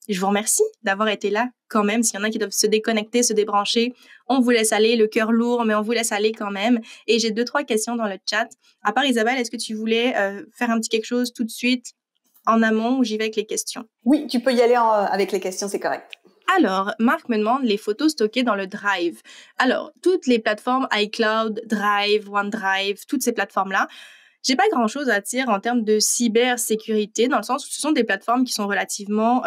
je vous remercie d'avoir été là quand même. S'il y en a qui doivent se déconnecter, se débrancher, on vous laisse aller, le cœur lourd, mais on vous laisse aller quand même. Et j'ai 2-3 questions dans le chat. À part Isabelle, est-ce que tu voulais faire un petit quelque chose tout de suite en amont ou j'y vais avec les questions? Oui, tu peux y aller avec les questions, c'est correct. Alors, Marc me demande les photos stockées dans le Drive. Alors, toutes les plateformes iCloud, Drive, OneDrive, toutes ces plateformes-là, j'ai pas grand-chose à dire en termes de cybersécurité, dans le sens où ce sont des plateformes qui sont relativement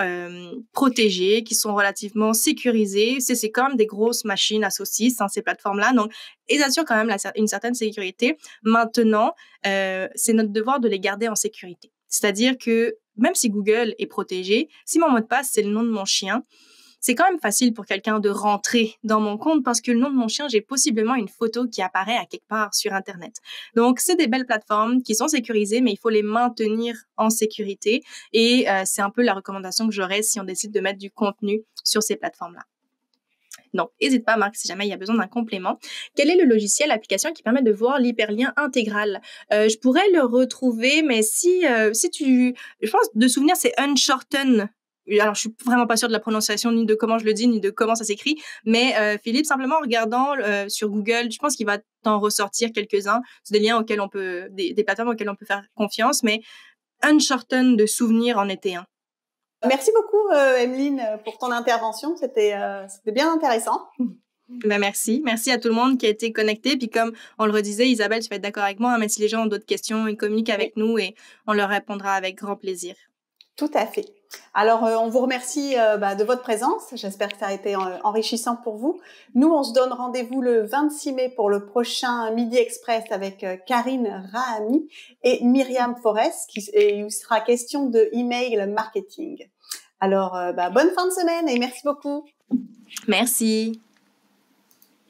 protégées, qui sont relativement sécurisées. C'est quand même des grosses machines à saucisses, ces plateformes-là. Donc, ils assurent quand même une certaine sécurité. Maintenant, c'est notre devoir de les garder en sécurité. C'est-à-dire que même si Google est protégé, si mon mot de passe, c'est le nom de mon chien, c'est quand même facile pour quelqu'un de rentrer dans mon compte parce que le nom de mon chien, j'ai possiblement une photo qui apparaît à quelque part sur Internet. Donc, c'est des belles plateformes qui sont sécurisées, mais il faut les maintenir en sécurité. Et c'est un peu la recommandation que j'aurais si on décide de mettre du contenu sur ces plateformes-là. Donc, n'hésite pas, Marc, si jamais il y a besoin d'un complément. Quel est le logiciel, l'application qui permet de voir l'hyperlien intégral? Je pourrais le retrouver, mais si tu... Je pense, de souvenir, c'est Unshorten. Alors, je suis vraiment pas sûre de la prononciation, ni de comment je le dis, ni de comment ça s'écrit. Mais Philippe, simplement en regardant sur Google, je pense qu'il va t'en ressortir quelques-uns. C'est des liens auxquels des plateformes auxquelles on peut faire confiance. Mais Unshorten de souvenir en était un. Merci beaucoup, Emeline, pour ton intervention. C'était bien intéressant. Merci. Merci à tout le monde qui a été connecté. Puis comme on le redisait, Isabelle, tu vas être d'accord avec moi, mais si les gens ont d'autres questions, ils communiquent avec nous et on leur répondra avec grand plaisir. Tout à fait. Alors, on vous remercie de votre présence. J'espère que ça a été enrichissant pour vous. Nous, on se donne rendez-vous le 26 mai pour le prochain Midi Express avec Karine Rahami et Myriam Forest, et il sera question de email marketing. Alors, bonne fin de semaine et merci beaucoup. Merci.